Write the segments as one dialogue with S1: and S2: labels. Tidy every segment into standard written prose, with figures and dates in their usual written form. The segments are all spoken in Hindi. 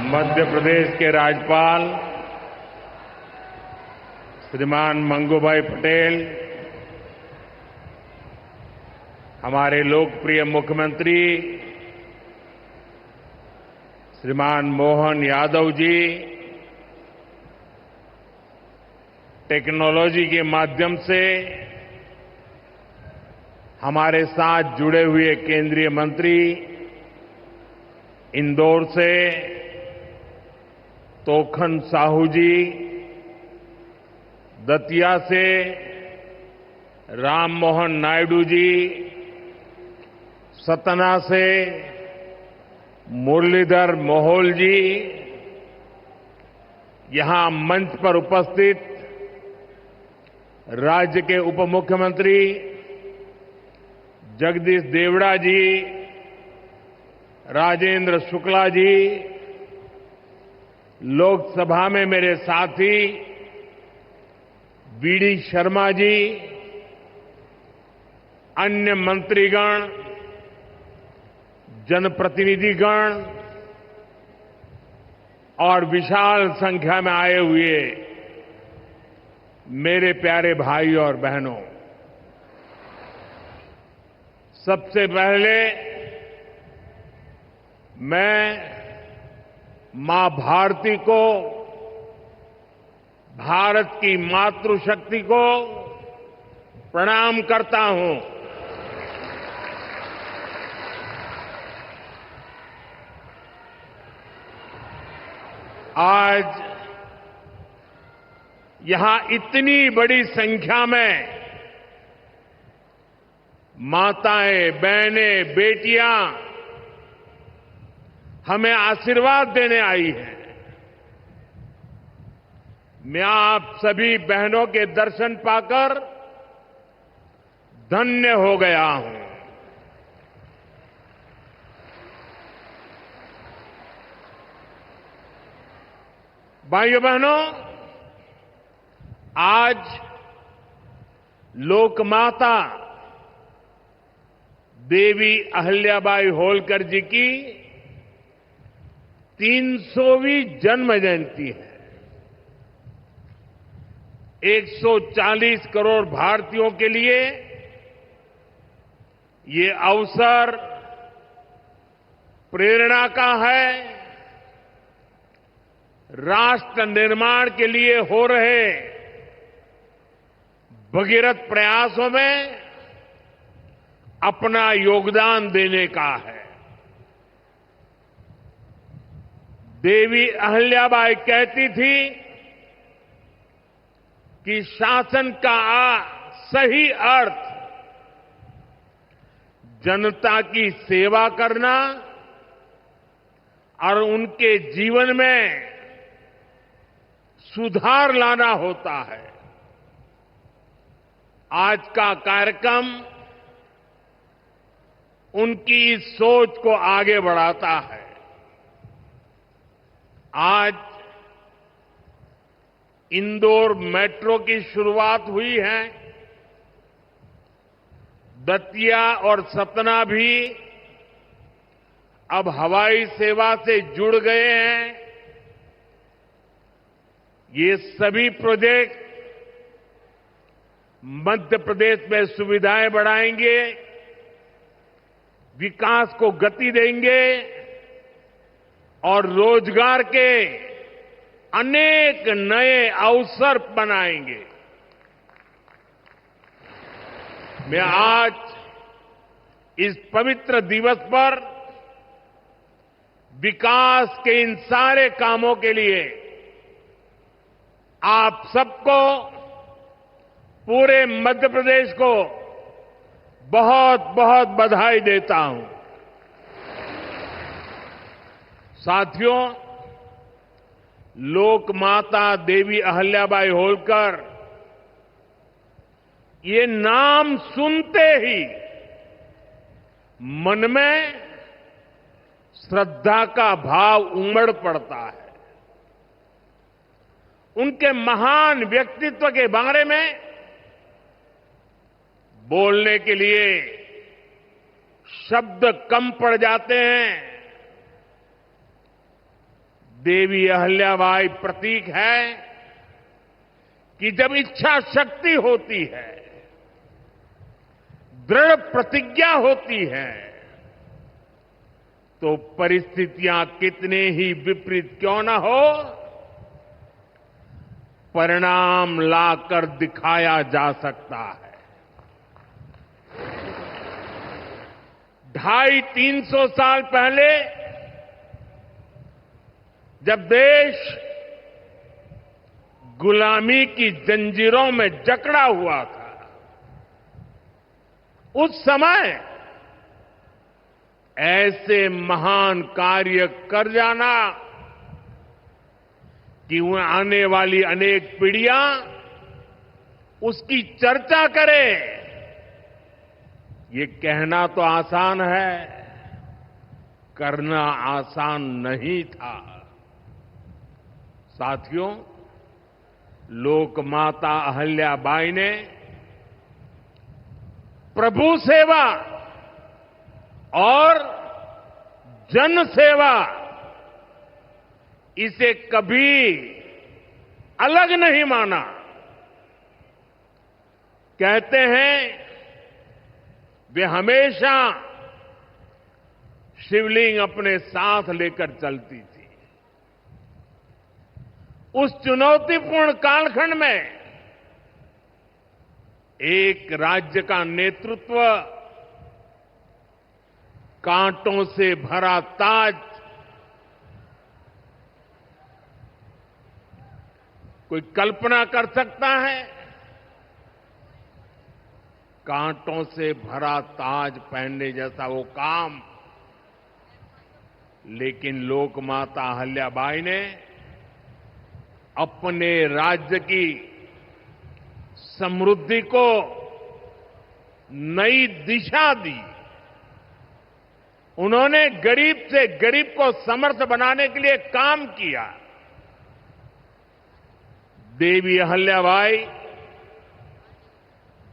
S1: मध्य प्रदेश के राज्यपाल श्रीमान मंगूभाई पटेल, हमारे लोकप्रिय मुख्यमंत्री श्रीमान मोहन यादव जी, टेक्नोलॉजी के माध्यम से हमारे साथ जुड़े हुए केंद्रीय मंत्री, इंदौर से तोखन साहू जी, दतिया से राम मोहन नायडू जी, सतना से मुरलीधर मोहोल जी, यहां मंच पर उपस्थित राज्य के उप मुख्यमंत्री जगदीश देवड़ा जी, राजेंद्र शुक्ला जी, लोकसभा में मेरे साथी बीडी शर्मा जी, अन्य मंत्रीगण, जनप्रतिनिधिगण और विशाल संख्या में आए हुए मेरे प्यारे भाई और बहनों, सबसे पहले मैं मां भारती को, भारत की मातृशक्ति को प्रणाम करता हूं। आज यहां इतनी बड़ी संख्या में माताएं, बहनें, बेटियां हमें आशीर्वाद देने आई हैं। मैं आप सभी बहनों के दर्शन पाकर धन्य हो गया हूं। भाइयों बहनों, आज लोकमाता देवी अहिल्याबाई होलकर जी की 300वीं जन्म जयंती है। 140 करोड़ भारतीयों के लिए ये अवसर प्रेरणा का है। राष्ट्र निर्माण के लिए हो रहे भगीरथ प्रयासों में अपना योगदान देने का है। देवी अहिल्याबाई कहती थी कि शासन का सही अर्थ जनता की सेवा करना और उनके जीवन में सुधार लाना होता है। आज का कार्यक्रम उनकी इस सोच को आगे बढ़ाता है। आज इंदौर मेट्रो की शुरुआत हुई है। दतिया और सतना भी अब हवाई सेवा से जुड़ गए हैं। ये सभी प्रोजेक्ट मध्य प्रदेश में सुविधाएं बढ़ाएंगे, विकास को गति देंगे और रोजगार के अनेक नए अवसर बनाएंगे। मैं आज इस पवित्र दिवस पर विकास के इन सारे कामों के लिए आप सबको, पूरे मध्य प्रदेश को बहुत बहुत बधाई देता हूं। साथियों, लोकमाता देवी अहिल्याबाई होलकर, ये नाम सुनते ही मन में श्रद्धा का भाव उमड़ पड़ता है। उनके महान व्यक्तित्व के बारे में बोलने के लिए शब्द कम पड़ जाते हैं। देवी अहल्याबाई प्रतीक है कि जब इच्छा शक्ति होती है, दृढ़ प्रतिज्ञा होती है, तो परिस्थितियां कितने ही विपरीत क्यों न हो, परिणाम लाकर दिखाया जा सकता है। 250-300 साल पहले जब देश गुलामी की जंजीरों में जकड़ा हुआ था, उस समय ऐसे महान कार्य कर जाना कि आने वाली अनेक पीढ़ियां उसकी चर्चा करें, ये कहना तो आसान है, करना आसान नहीं था। साथियों, लोकमाता अहल्याबाई ने प्रभु सेवा और जन सेवा, इसे कभी अलग नहीं माना। कहते हैं वे हमेशा शिवलिंग अपने साथ लेकर चलती थी। उस चुनौतीपूर्ण कालखंड में एक राज्य का नेतृत्व कांटों से भरा ताज कोई कल्पना कर सकता है? कांटों से भरा ताज पहनने जैसा वो काम, लेकिन लोकमाता अहल्याबाई ने अपने राज्य की समृद्धि को नई दिशा दी। उन्होंने गरीब से गरीब को समर्थ बनाने के लिए काम किया। देवी अहल्याबाई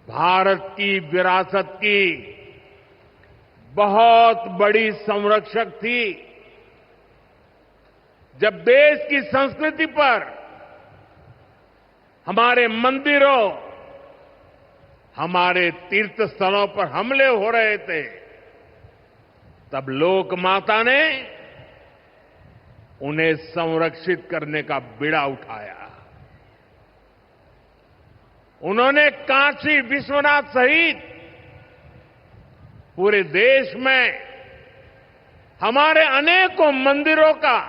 S1: भारत की विरासत की बहुत बड़ी संरक्षक थी। जब देश की संस्कृति पर, हमारे मंदिरों, हमारे तीर्थ स्थलों पर हमले हो रहे थे, तब लोक माता ने उन्हें संरक्षित करने का बीड़ा उठाया। उन्होंने काशी विश्वनाथ सहित पूरे देश में हमारे अनेकों मंदिरों का,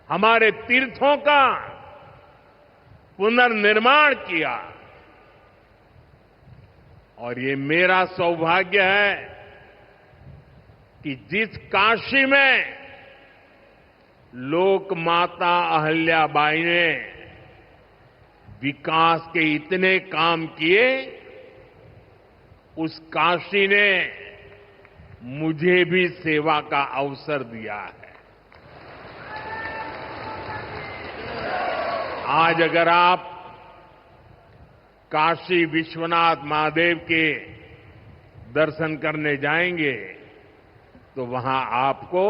S1: हमारे तीर्थों का पुनर्निर्माण किया। और ये मेरा सौभाग्य है कि जिस काशी में लोकमाता अहल्याबाई ने विकास के इतने काम किए, उस काशी ने मुझे भी सेवा का अवसर दिया है। आज अगर आप काशी विश्वनाथ महादेव के दर्शन करने जाएंगे तो वहां आपको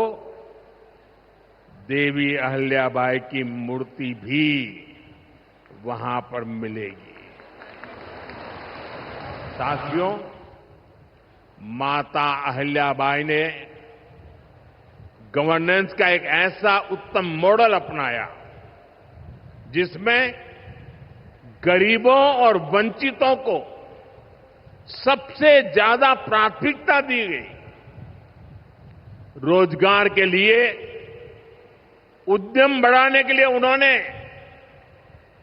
S1: देवी अहल्याबाई की मूर्ति भी वहां पर मिलेगी। साथियों, माता अहल्याबाई ने गवर्नेंस का एक ऐसा उत्तम मॉडल अपनाया जिसमें गरीबों और वंचितों को सबसे ज्यादा प्राथमिकता दी गई। रोजगार के लिए, उद्यम बढ़ाने के लिए उन्होंने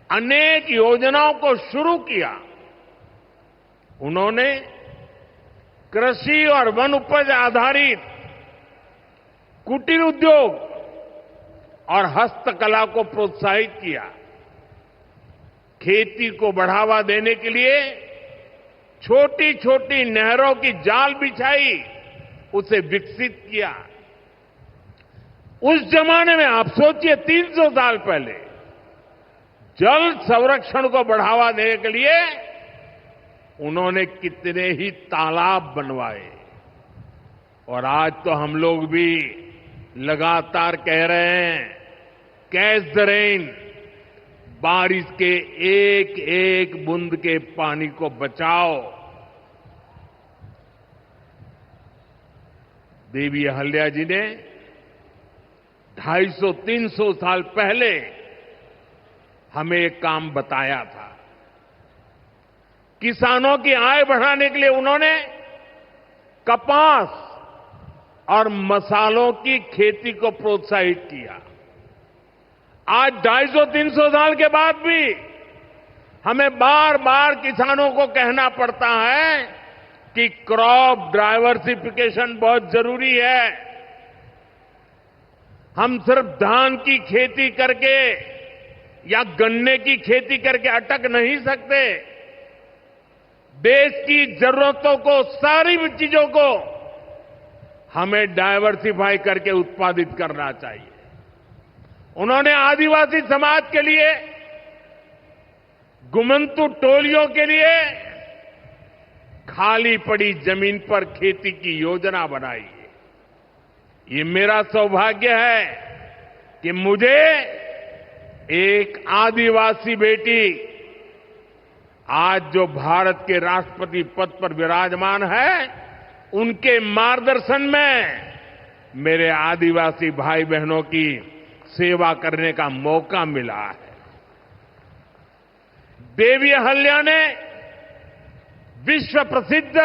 S1: अनेक योजनाओं को शुरू किया। उन्होंने कृषि और वन उपज आधारित कुटीर उद्योग और हस्तकला को प्रोत्साहित किया। खेती को बढ़ावा देने के लिए छोटी छोटी नहरों की जाल बिछाई, उसे विकसित किया। उस जमाने में आप सोचिए, 300 साल पहले जल संरक्षण को बढ़ावा देने के लिए उन्होंने कितने ही तालाब बनवाए। और आज तो हम लोग भी लगातार कह रहे हैं, कैच द रेन, बारिश के एक एक बूंद के पानी को बचाओ। देवी अहल्या जी ने 250-300 साल पहले हमें एक काम बताया था। किसानों की आय बढ़ाने के लिए उन्होंने कपास और मसालों की खेती को प्रोत्साहित किया। आज 250-300 साल के बाद भी हमें बार बार किसानों को कहना पड़ता है कि क्रॉप डाइवर्सिफिकेशन बहुत जरूरी है। हम सिर्फ धान की खेती करके या गन्ने की खेती करके अटक नहीं सकते। देश की जरूरतों को, सारी चीजों को हमें डाइवर्सिफाई करके उत्पादित करना चाहिए। उन्होंने आदिवासी समाज के लिए, गुमंतु टोलियों के लिए खाली पड़ी जमीन पर खेती की योजना बनाई है। ये मेरा सौभाग्य है कि मुझे एक आदिवासी बेटी आज जो भारत के राष्ट्रपति पद पर विराजमान है, उनके मार्गदर्शन में मेरे आदिवासी भाई बहनों की सेवा करने का मौका मिला है। देवी अहल्या ने विश्व प्रसिद्ध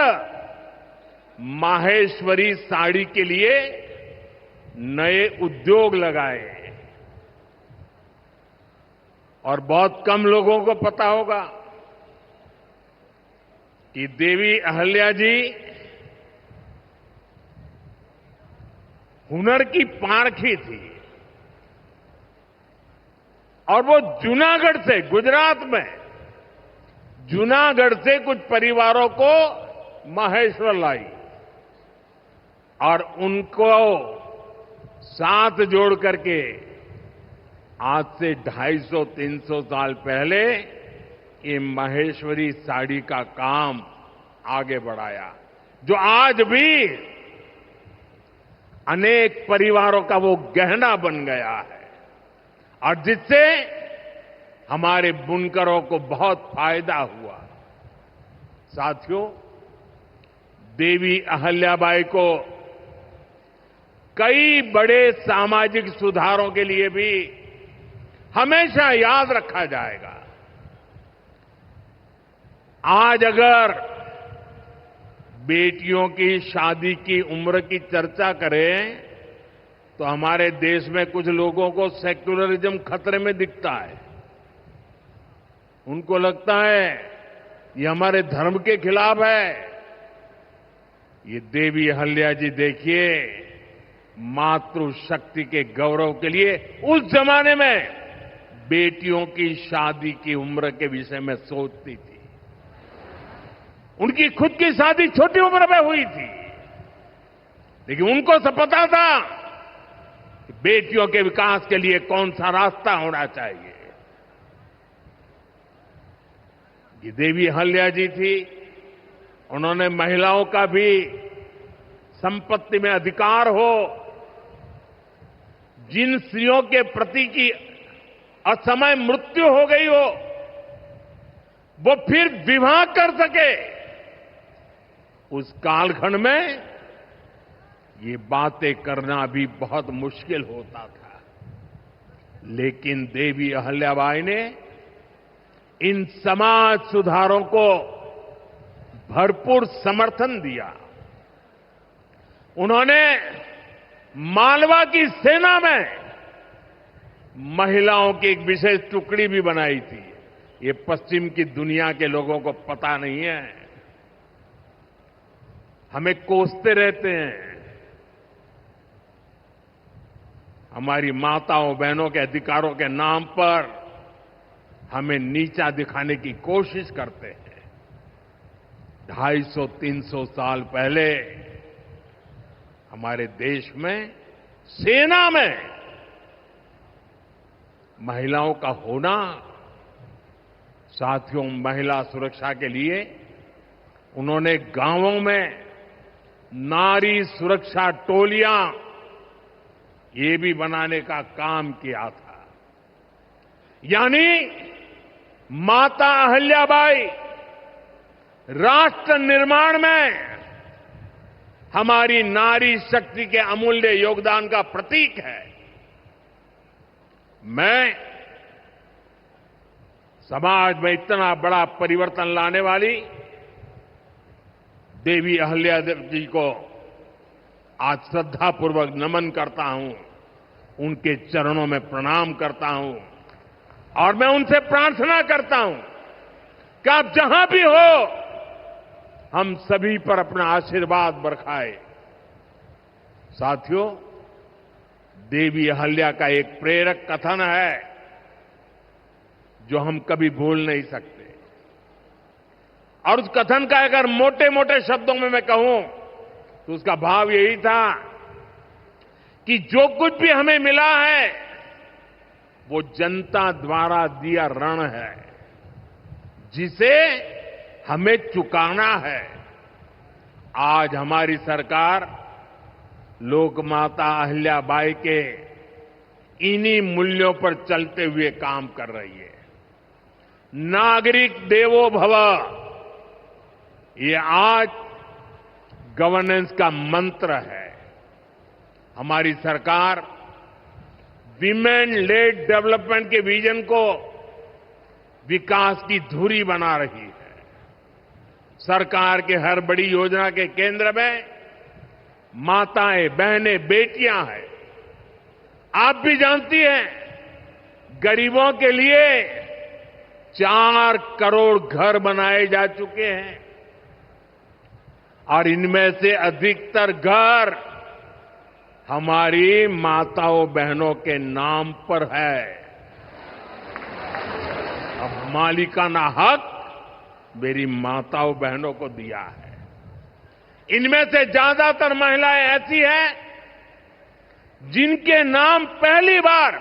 S1: माहेश्वरी साड़ी के लिए नए उद्योग लगाए और बहुत कम लोगों को पता होगा कि देवी अहल्या जी हुनर की पारखी थी और वो जूनागढ़ से, गुजरात में जूनागढ़ से कुछ परिवारों को माहेश्वर लाई और उनको साथ जोड़ करके आज से 250-300 साल पहले ये माहेश्वरी साड़ी का काम आगे बढ़ाया, जो आज भी अनेक परिवारों का वो गहना बन गया है और जिससे हमारे बुनकरों को बहुत फायदा हुआ। साथियों, देवी अहल्याबाई को कई बड़े सामाजिक सुधारों के लिए भी हमेशा याद रखा जाएगा। आज अगर बेटियों की शादी की उम्र की चर्चा करें तो हमारे देश में कुछ लोगों को सेक्युलरिज्म खतरे में दिखता है। उनको लगता है ये हमारे धर्म के खिलाफ है। ये देवी अहल्या जी देखिए, मातृशक्ति के गौरव के लिए उस जमाने में बेटियों की शादी की उम्र के विषय में सोचती थी। उनकी खुद की शादी छोटी उम्र में हुई थी, लेकिन उनको सब पता था कि बेटियों के विकास के लिए कौन सा रास्ता होना चाहिए। ये देवी अहल्या जी थी, उन्होंने महिलाओं का भी संपत्ति में अधिकार हो, जिन स्त्रियों के प्रति की असमय मृत्यु हो गई हो वो फिर विवाह कर सके। उस कालखंड में ये बातें करना भी बहुत मुश्किल होता था, लेकिन देवी अहल्याबाई ने इन समाज सुधारों को भरपूर समर्थन दिया। उन्होंने मालवा की सेना में महिलाओं की एक विशेष टुकड़ी भी बनाई थी। ये पश्चिम की दुनिया के लोगों को पता नहीं है, हमें कोसते रहते हैं। हमारी माताओं बहनों के अधिकारों के नाम पर हमें नीचा दिखाने की कोशिश करते हैं। 250-300 साल पहले हमारे देश में सेना में महिलाओं का होना, साथियों, महिला सुरक्षा के लिए उन्होंने गांवों में नारी सुरक्षा टोलियां ये भी बनाने का काम किया था। यानी माता अहिल्याबाई राष्ट्र निर्माण में हमारी नारी शक्ति के अमूल्य योगदान का प्रतीक है। मैं समाज में इतना बड़ा परिवर्तन लाने वाली देवी अहिल्यादेवी जी को आज श्रद्धापूर्वक नमन करता हूं, उनके चरणों में प्रणाम करता हूं और मैं उनसे प्रार्थना करता हूं कि आप जहां भी हो, हम सभी पर अपना आशीर्वाद बरसाए। साथियों, देवी अहिल्या का एक प्रेरक कथन है जो हम कभी भूल नहीं सकते। और उस कथन का अगर मोटे मोटे शब्दों में मैं कहूं तो उसका भाव यही था कि जो कुछ भी हमें मिला है वो जनता द्वारा दिया ऋण है, जिसे हमें चुकाना है। आज हमारी सरकार लोकमाता अहिल्याबाई के इन्हीं मूल्यों पर चलते हुए काम कर रही है। नागरिक देवो भव, ये आज गवर्नेंस का मंत्र है। हमारी सरकार विमेन लेड डेवलपमेंट के विजन को विकास की धुरी बना रही है। सरकार के हर बड़ी योजना के केंद्र में माताएं, बहनें, बेटियां हैं। आप भी जानती हैं, गरीबों के लिए 4 करोड़ घर बनाए जा चुके हैं और इनमें से अधिकतर घर हमारी माताओं बहनों के नाम पर है। अब मालिकाना हक मेरी माताओं बहनों को दिया है। इनमें से ज्यादातर महिलाएं ऐसी हैं जिनके नाम पहली बार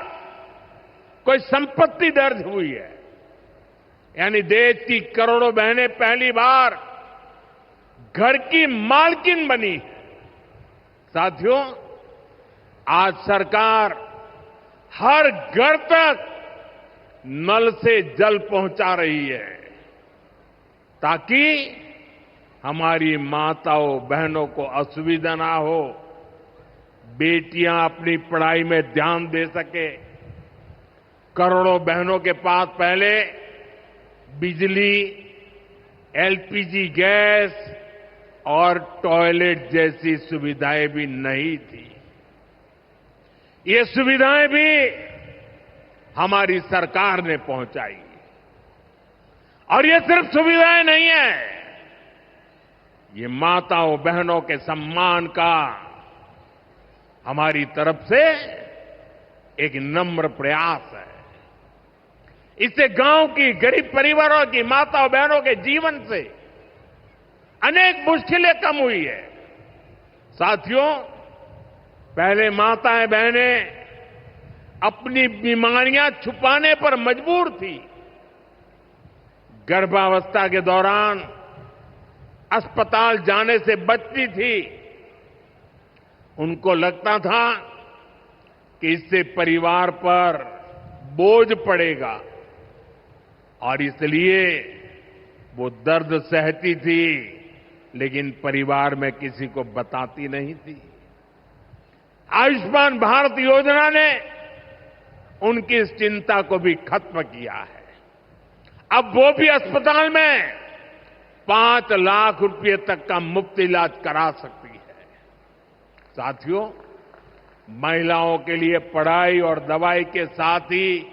S1: कोई संपत्ति दर्ज हुई है। यानी देश की करोड़ों बहनें पहली बार घर की मालकिन बनी है। साथियों, आज सरकार हर घर तक नल से जल पहुंचा रही है ताकि हमारी माताओं बहनों को असुविधा ना हो, बेटियां अपनी पढ़ाई में ध्यान दे सके। करोड़ों बहनों के पास पहले बिजली, एलपीजी गैस और टॉयलेट जैसी सुविधाएं भी नहीं थी। ये सुविधाएं भी हमारी सरकार ने पहुंचाई। और ये सिर्फ सुविधाएं नहीं है, ये माताओं बहनों के सम्मान का हमारी तरफ से एक नम्र प्रयास है। इससे गांव की गरीब परिवारों की माताओं बहनों के जीवन से अनेक मुश्किलें कम हुई है। साथियों, पहले माताएं बहनें अपनी बीमारियां छुपाने पर मजबूर थी। गर्भावस्था के दौरान अस्पताल जाने से बचती थी। उनको लगता था कि इससे परिवार पर बोझ पड़ेगा और इसलिए वो दर्द सहती थी, लेकिन परिवार में किसी को बताती नहीं थी। आयुष्मान भारत योजना ने उनकी इस चिंता को भी खत्म किया है। अब वो भी अस्पताल में 5 लाख रुपए तक का मुफ्त इलाज करा सकती है। साथियों, महिलाओं के लिए पढ़ाई और दवाई के साथ ही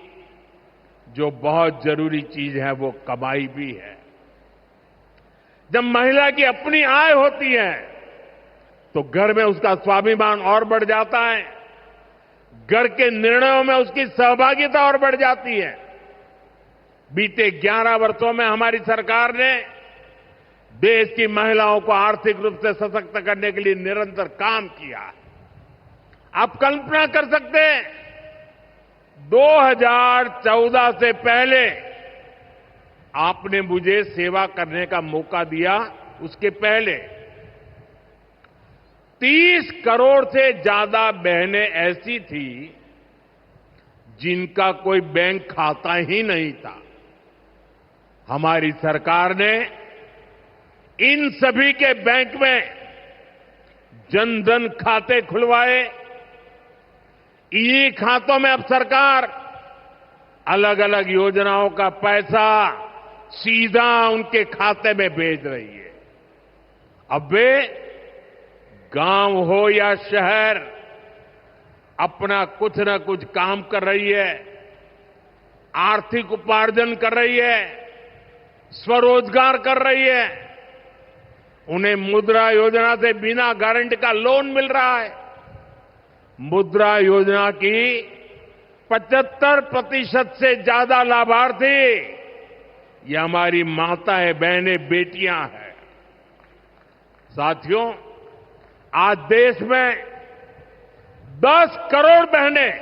S1: जो बहुत जरूरी चीज है वो कमाई भी है। जब महिला की अपनी आय होती है तो घर में उसका स्वाभिमान और बढ़ जाता है, घर के निर्णयों में उसकी सहभागिता और बढ़ जाती है। बीते 11 वर्षों में हमारी सरकार ने देश की महिलाओं को आर्थिक रूप से सशक्त करने के लिए निरंतर काम किया है। आप कल्पना कर सकते हैं, 2014 से पहले आपने मुझे सेवा करने का मौका दिया, उसके पहले 30 करोड़ से ज्यादा बहनें ऐसी थी जिनका कोई बैंक खाता ही नहीं था। हमारी सरकार ने इन सभी के बैंक में जन धन खाते खुलवाए। इन्हीं खातों में अब सरकार अलग अलग योजनाओं का पैसा सीधा उनके खाते में भेज रही है। अब वे गांव हो या शहर अपना कुछ न कुछ काम कर रही है, आर्थिक उपार्जन कर रही है, स्वरोजगार कर रही है। उन्हें मुद्रा योजना से बिना गारंटी का लोन मिल रहा है। मुद्रा योजना की 75% से ज्यादा लाभार्थी ये हमारी माताएं, बहनें, बेटियां हैं। साथियों, आज देश में 10 करोड़ बहनें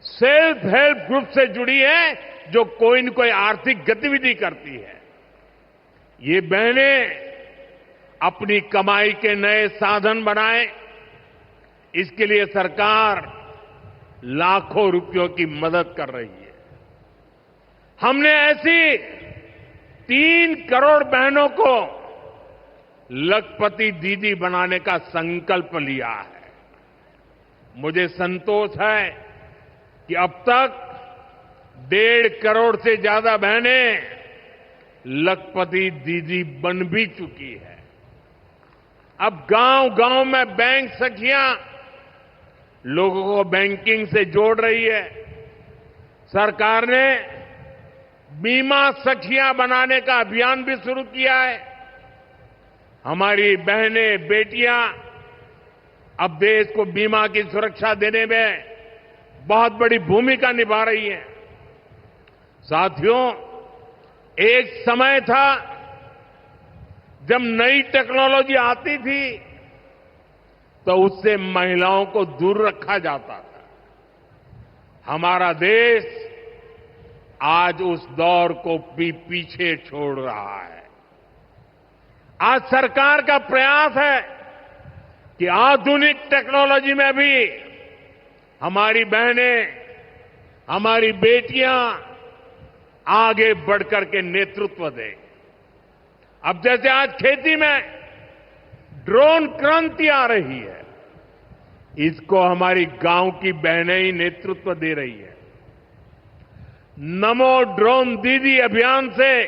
S1: सेल्फ हेल्प ग्रुप से जुड़ी हैं, जो कोई न कोई आर्थिक गतिविधि करती है। ये बहनें अपनी कमाई के नए साधन बनाएं, इसके लिए सरकार लाखों रुपयों की मदद कर रही है। हमने ऐसी 3 करोड़ बहनों को लखपति दीदी बनाने का संकल्प लिया है। मुझे संतोष है कि अब तक 1.5 करोड़ से ज्यादा बहनें लखपति दीदी बन भी चुकी है। अब गांव-गांव में बैंक सखियां लोगों को बैंकिंग से जोड़ रही है। सरकार ने बीमा सखियां बनाने का अभियान भी शुरू किया है। हमारी बहनें, बेटियां अब देश को बीमा की सुरक्षा देने में बहुत बड़ी भूमिका निभा रही हैं। साथियों, एक समय था जब नई टेक्नोलॉजी आती थी तो उससे महिलाओं को दूर रखा जाता था। हमारा देश आज उस दौर को भी पीछे छोड़ रहा है। आज सरकार का प्रयास है कि आधुनिक टेक्नोलॉजी में भी हमारी बहनें, हमारी बेटियां आगे बढ़कर के नेतृत्व दें। अब जैसे आज खेती में ड्रोन क्रांति आ रही है, इसको हमारी गांव की बहनें ही नेतृत्व दे रही है। नमो ड्रोन दीदी अभियान से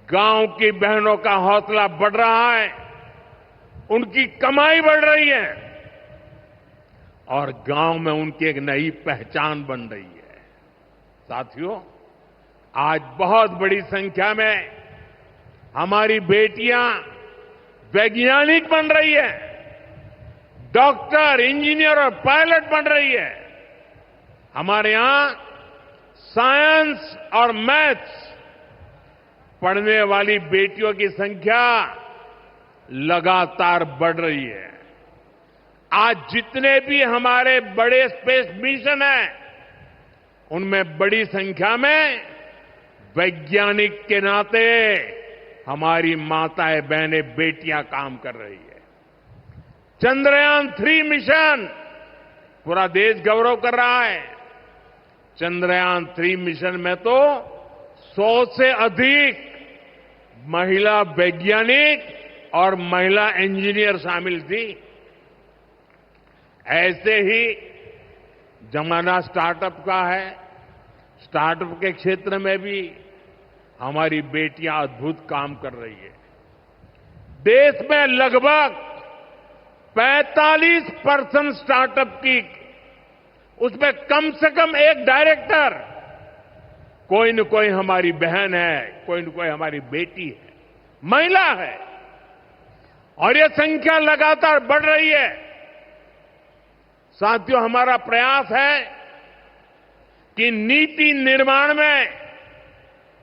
S1: गांव की बहनों का हौसला बढ़ रहा है, उनकी कमाई बढ़ रही है और गांव में उनकी एक नई पहचान बन रही है। साथियों, आज बहुत बड़ी संख्या में हमारी बेटियां वैज्ञानिक बन रही है, डॉक्टर, इंजीनियर और पायलट बन रही है। हमारे यहां साइंस और मैथ्स पढ़ने वाली बेटियों की संख्या लगातार बढ़ रही है। आज जितने भी हमारे बड़े स्पेस मिशन हैं, उनमें बड़ी संख्या में वैज्ञानिक के नाते हमारी माताएं, बहनें, बेटियां काम कर रही है। चंद्रयान-3 मिशन पूरा देश गौरव कर रहा है। चंद्रयान-3 मिशन में तो 100 से अधिक महिला वैज्ञानिक और महिला इंजीनियर शामिल थी। ऐसे ही जमाना स्टार्टअप का है। स्टार्टअप के क्षेत्र में भी हमारी बेटियां अद्भुत काम कर रही है। देश में लगभग 45% स्टार्टअप की, उसमें कम से कम एक डायरेक्टर कोई न कोई हमारी बहन है, कोई न कोई हमारी बेटी है, महिला है और ये संख्या लगातार बढ़ रही है। साथियों, हमारा प्रयास है कि नीति निर्माण में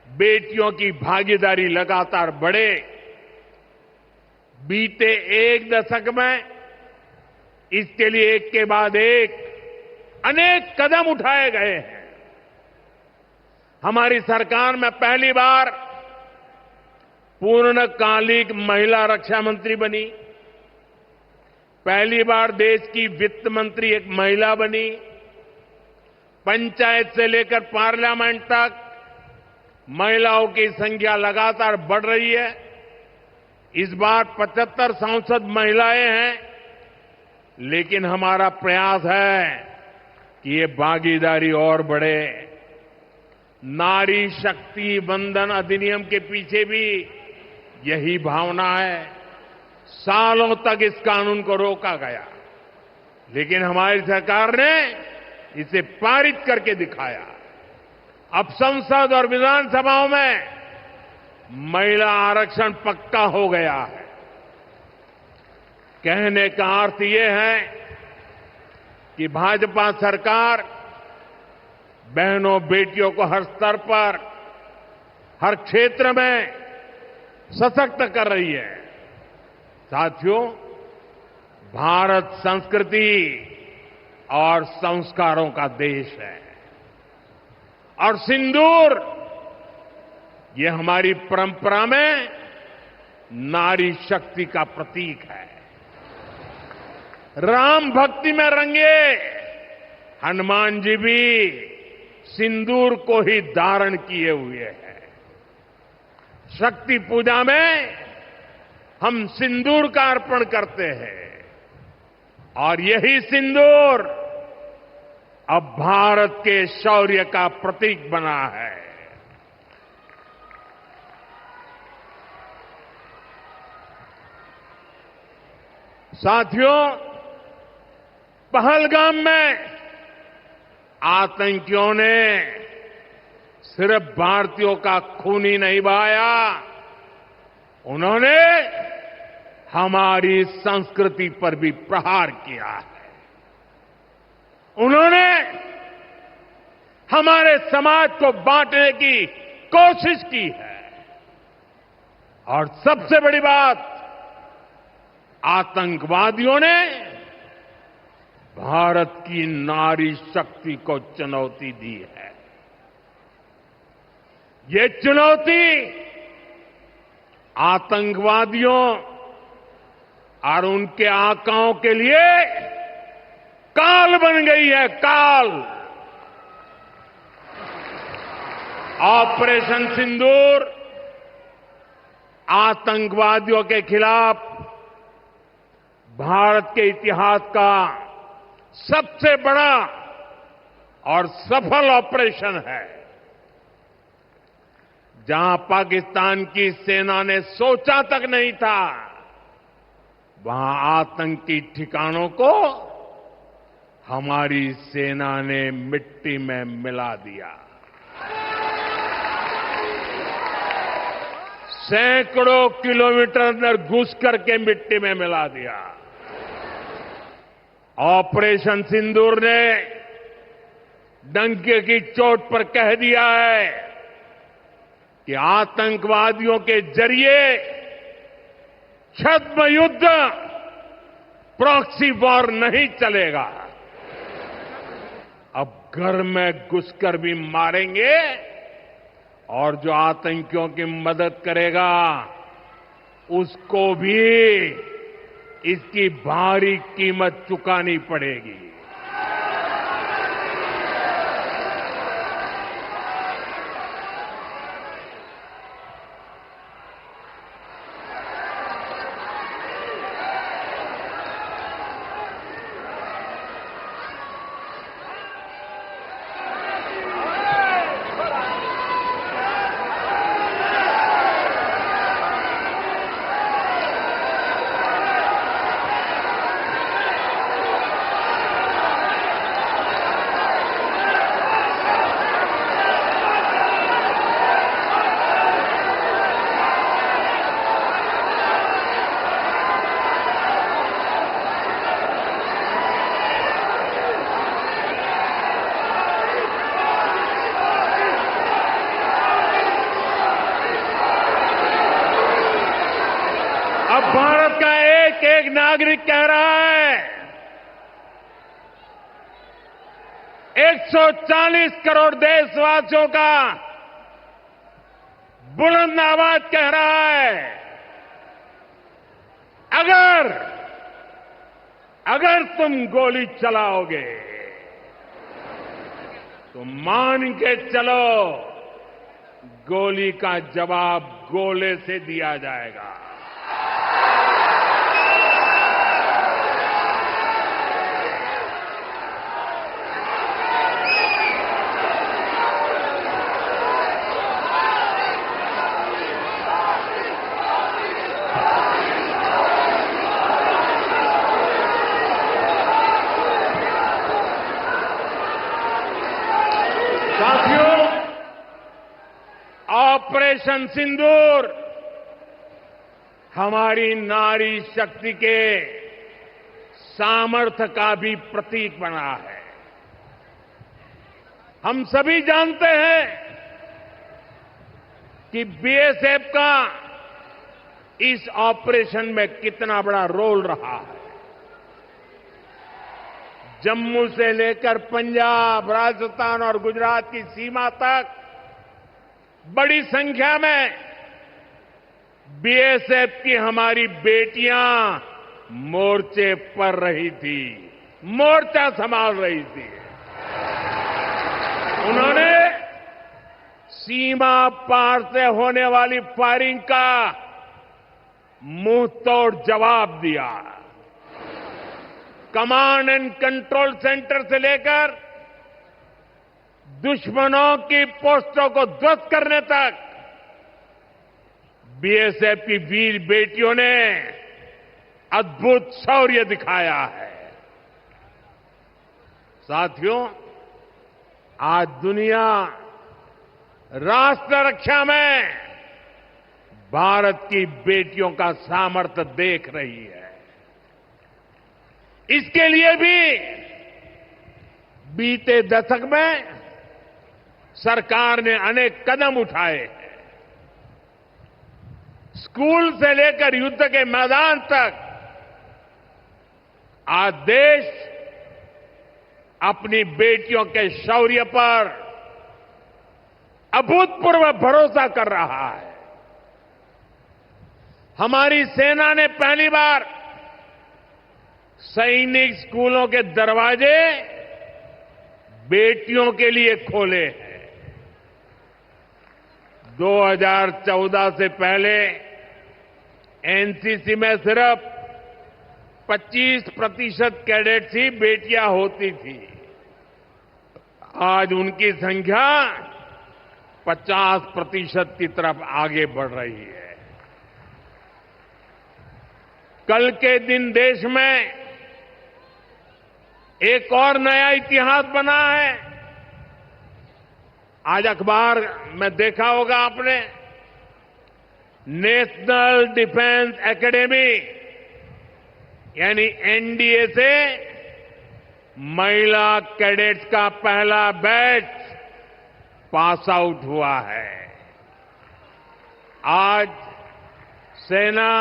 S1: बेटियों की भागीदारी लगातार बढ़े। बीते 1 दशक में इसके लिए एक के बाद एक अनेक कदम उठाए गए हैं। हमारी सरकार में पहली बार पूर्णकालिक महिला रक्षा मंत्री बनी। पहली बार देश की वित्त मंत्री एक महिला बनी। पंचायत से लेकर पार्लियामेंट तक महिलाओं की संख्या लगातार बढ़ रही है। इस बार 75 सांसद महिलाएं हैं, लेकिन हमारा प्रयास है कि ये भागीदारी और बढ़े। नारी शक्ति वंदन अधिनियम के पीछे भी यही भावना है। सालों तक इस कानून को रोका गया, लेकिन हमारी सरकार ने इसे पारित करके दिखाया। अब संसद और विधानसभाओं में महिला आरक्षण पक्का हो गया है। कहने का अर्थ ये है कि भाजपा सरकार बहनों बेटियों को हर स्तर पर, हर क्षेत्र में सशक्त कर रही है। साथियों, भारत संस्कृति और संस्कारों का देश है और सिंदूर ये हमारी परंपरा में नारी शक्ति का प्रतीक है। राम भक्ति में रंगे हनुमान जी भी सिंदूर को ही धारण किए हुए हैं। शक्ति पूजा में हम सिंदूर का अर्पण करते हैं और यही सिंदूर अब भारत के शौर्य का प्रतीक बना है। साथियों, पहलगाम में आतंकियों ने सिर्फ भारतीयों का खून ही नहीं बहाया, उन्होंने हमारी संस्कृति पर भी प्रहार किया है। उन्होंने हमारे समाज को बांटने की कोशिश की है और सबसे बड़ी बात, आतंकवादियों ने भारत की नारी शक्ति को चुनौती दी है। ये चुनौती आतंकवादियों और उनके आकाओं के लिए काल बन गई है, काल। ऑपरेशन सिंदूर आतंकवादियों के खिलाफ भारत के इतिहास का सबसे बड़ा और सफल ऑपरेशन है। जहां पाकिस्तान की सेना ने सोचा तक नहीं था, वहां आतंकी ठिकानों को हमारी सेना ने मिट्टी में मिला दिया। सैकड़ों किलोमीटर अंदर घुस करके मिट्टी में मिला दिया। ऑपरेशन सिंदूर ने डंके की चोट पर कह दिया है कि आतंकवादियों के जरिए छद्म युद्ध, प्रॉक्सी वॉर नहीं चलेगा। अब घर में घुसकर भी मारेंगे और जो आतंकियों की मदद करेगा उसको भी इसकी भारी कीमत चुकानी पड़ेगी। अब भारत का एक एक नागरिक कह रहा है, 140 करोड़ देशवासियों का बुलंद आवाज कह रहा है, अगर अगर तुम गोली चलाओगे तो मान के चलो गोली का जवाब गोले से दिया जाएगा। साथियों, ऑपरेशन सिंदूर हमारी नारी शक्ति के सामर्थ्य का भी प्रतीक बना है। हम सभी जानते हैं कि बीएसएफ का इस ऑपरेशन में कितना बड़ा रोल रहा है। जम्मू से लेकर पंजाब, राजस्थान और गुजरात की सीमा तक बड़ी संख्या में बीएसएफ की हमारी बेटियां मोर्चे पर रही थी, मोर्चा संभाल रही थी। उन्होंने सीमा पार से होने वाली फायरिंग का मुंहतोड़ जवाब दिया। कमांड एंड कंट्रोल सेंटर से लेकर दुश्मनों की पोस्टों को ध्वस्त करने तक बीएसएफ की वीर बेटियों ने अद्भुत शौर्य दिखाया है। साथियों, आज दुनिया राष्ट्र रक्षा में भारत की बेटियों का सामर्थ्य देख रही है। इसके लिए भी बीते दशक में सरकार ने अनेक कदम उठाए हैं। स्कूल से लेकर युद्ध के मैदान तक आज देश अपनी बेटियों के शौर्य पर अभूतपूर्व भरोसा कर रहा है। हमारी सेना ने पहली बार सैनिक स्कूलों के दरवाजे बेटियों के लिए खोले हैं। 2014 से पहले एनसीसी में सिर्फ 25% कैडेट्स ही बेटियां होती थी। आज उनकी संख्या 50% की तरफ आगे बढ़ रही है। कल के दिन देश में एक और नया इतिहास बना है। आज अखबार में देखा होगा आपने, नेशनल डिफेंस एकेडमी यानी एनडीए से महिला कैडेट्स का पहला बैच पास आउट हुआ है। आज सेना,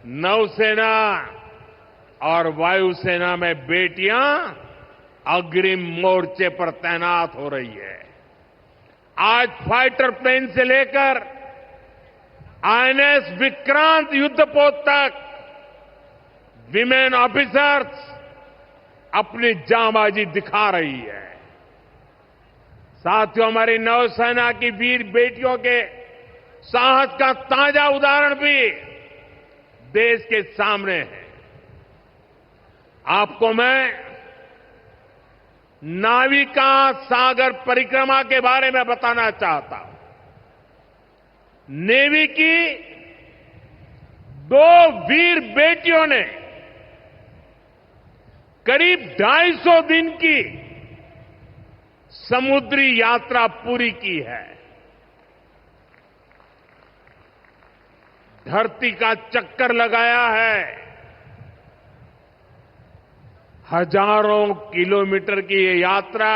S1: नौसेना और वायुसेना में बेटियां अग्रिम मोर्चे पर तैनात हो रही है। आज फाइटर प्लेन से लेकर आईएनएस विक्रांत युद्धपोत तक विमेन ऑफिसर्स अपनी जांबाजी दिखा रही है। साथियों, हमारी नौसेना की वीर बेटियों के साहस का ताजा उदाहरण भी देश के सामने है। आपको मैं नाविका सागर परिक्रमा के बारे में बताना चाहता हूं। नेवी की 2 वीर बेटियों ने करीब 250 दिन की समुद्री यात्रा पूरी की है। धरती का चक्कर लगाया है। हजारों किलोमीटर की ये यात्रा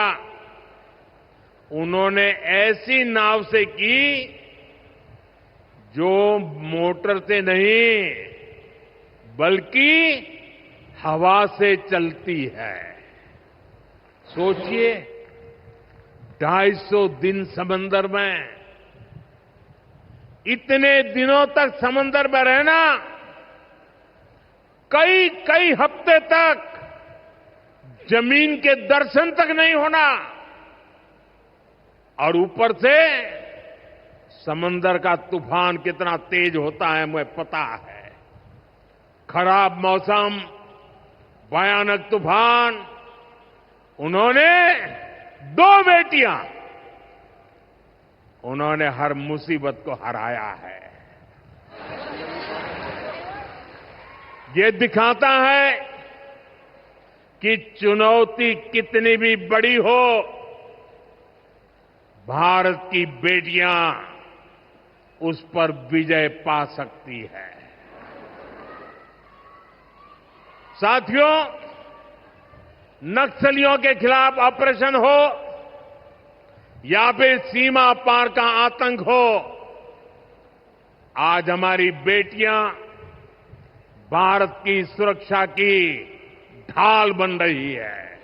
S1: उन्होंने ऐसी नाव से की जो मोटर से नहीं बल्कि हवा से चलती है। सोचिए, 250 दिन समंदर में, इतने दिनों तक समंदर में रहना कई कई हफ्ते तक जमीन के दर्शन तक नहीं होना और ऊपर से समंदर का तूफान कितना तेज होता है मुझे पता है। खराब मौसम, भयानक तूफान, उन्होंने 2 बेटियां, उन्होंने हर मुसीबत को हराया है। ये दिखाता है कि चुनौती कितनी भी बड़ी हो, भारत की बेटियां उस पर विजय पा सकती है। साथियों, नक्सलियों के खिलाफ ऑपरेशन हो या फिर सीमा पार का आतंक हो, आज हमारी बेटियां भारत की सुरक्षा की ढाल बन रही है।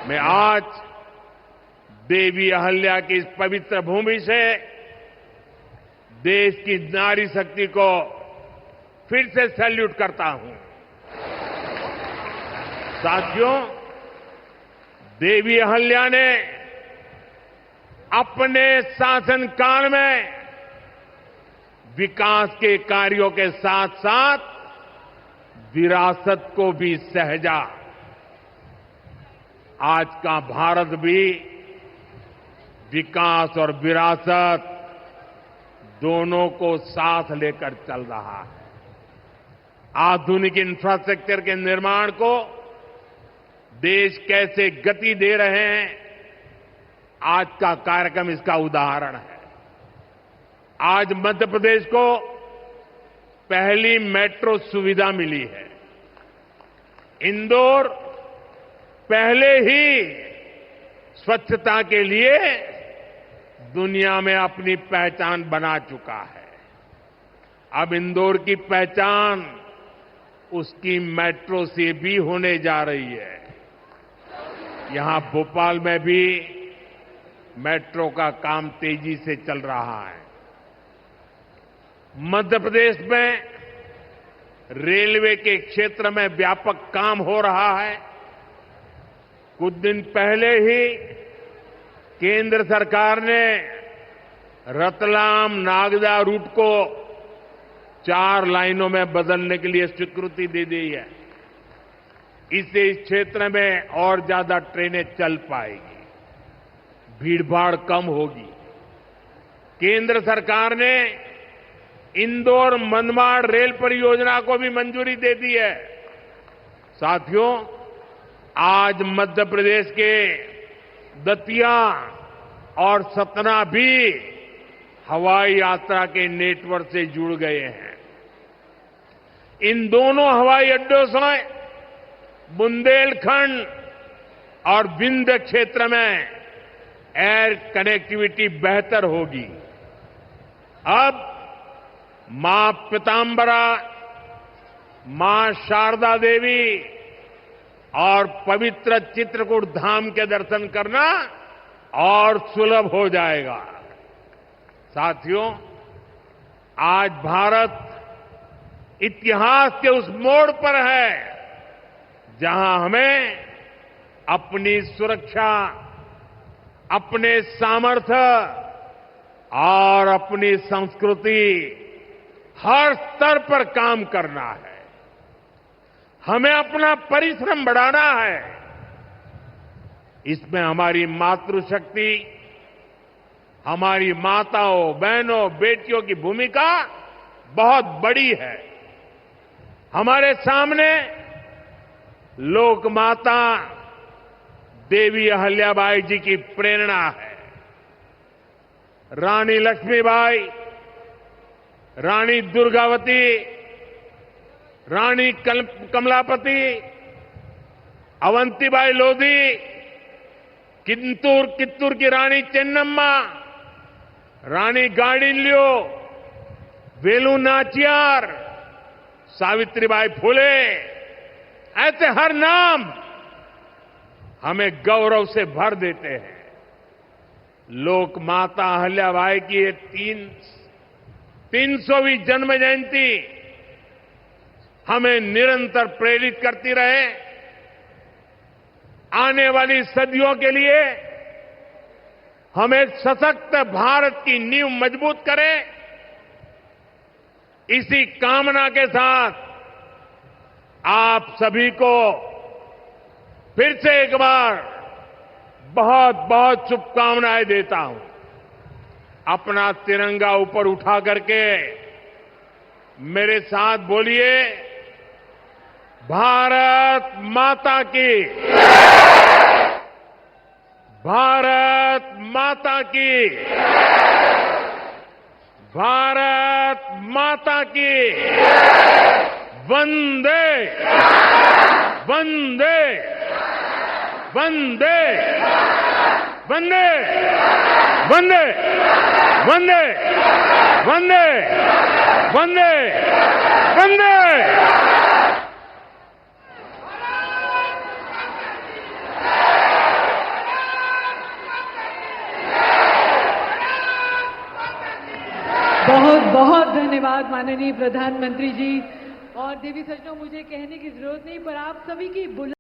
S1: मैं आज देवी अहल्या की इस पवित्र भूमि से देश की नारी शक्ति को फिर से सैल्यूट करता हूं। साथियों, देवी अहल्या ने अपने शासनकाल में विकास के कार्यों के साथ साथ विरासत को भी सहेजा। आज का भारत भी विकास और विरासत दोनों को साथ लेकर चल रहा है। आधुनिक इंफ्रास्ट्रक्चर के निर्माण को देश कैसे गति दे रहे हैं, आज का कार्यक्रम इसका उदाहरण है। आज मध्य प्रदेश को पहली मेट्रो सुविधा मिली है। इंदौर पहले ही स्वच्छता के लिए दुनिया में अपनी पहचान बना चुका है। अब इंदौर की पहचान उसकी मेट्रो से भी होने जा रही है। यहां भोपाल में भी मेट्रो का काम तेजी से चल रहा है। मध्य प्रदेश में रेलवे के क्षेत्र में व्यापक काम हो रहा है। कुछ दिन पहले ही केंद्र सरकार ने रतलाम नागदा रूट को 4 लाइनों में बदलने के लिए स्वीकृति दे दी है। इससे इस क्षेत्र में और ज्यादा ट्रेनें चल पाएगी, भीड़भाड़ कम होगी। केंद्र सरकार ने इंदौर मनमाड़ रेल परियोजना को भी मंजूरी दे दी है। साथियों, आज मध्य प्रदेश के दतिया और सतना भी हवाई यात्रा के नेटवर्क से जुड़ गए हैं। इन दोनों हवाई अड्डों से बुंदेलखंड और विंध्य क्षेत्र में एयर कनेक्टिविटी बेहतर होगी। अब मां पीतांबरा, मां शारदा देवी और पवित्र चित्रकूट धाम के दर्शन करना और सुलभ हो जाएगा। साथियों, आज भारत इतिहास के उस मोड़ पर है जहां हमें अपनी सुरक्षा, अपने सामर्थ्य और अपनी संस्कृति हर स्तर पर काम करना है। हमें अपना परिश्रम बढ़ाना है। इसमें हमारी मातृशक्ति, हमारी माताओं, बहनों, बेटियों की भूमिका बहुत बड़ी है। हमारे सामने लोक माता देवी अहल्याबाई जी की प्रेरणा है। रानी लक्ष्मीबाई, रानी दुर्गावती, रानी कमलापति, अवंतीबाई लोधी, कित्तूर की रानी चेन्नम्मा, रानी गाडिल्यो, वेलु नाचियार, सावित्रीबाई फुले, ऐसे हर नाम हमें गौरव से भर देते हैं। लोक माता अहल्याबाई की 300वीं जन्म जयंती हमें निरंतर प्रेरित करती रहे। आने वाली सदियों के लिए हम एक सशक्त भारत की नींव मजबूत करें। इसी कामना के साथ आप सभी को फिर से एक बार बहुत बहुत शुभकामनाएं देता हूं। अपना तिरंगा ऊपर उठा करके मेरे साथ बोलिए, भारत माता की, भारत माता की, भारत माता की, वंदे वंदे वंदे वंदे वंदे वंदे वंदे वंदे वंदे।
S2: बहुत बहुत धन्यवाद माननीय प्रधानमंत्री जी। और देवी सज्जनों, मुझे कहने की जरूरत नहीं, पर आप सभी की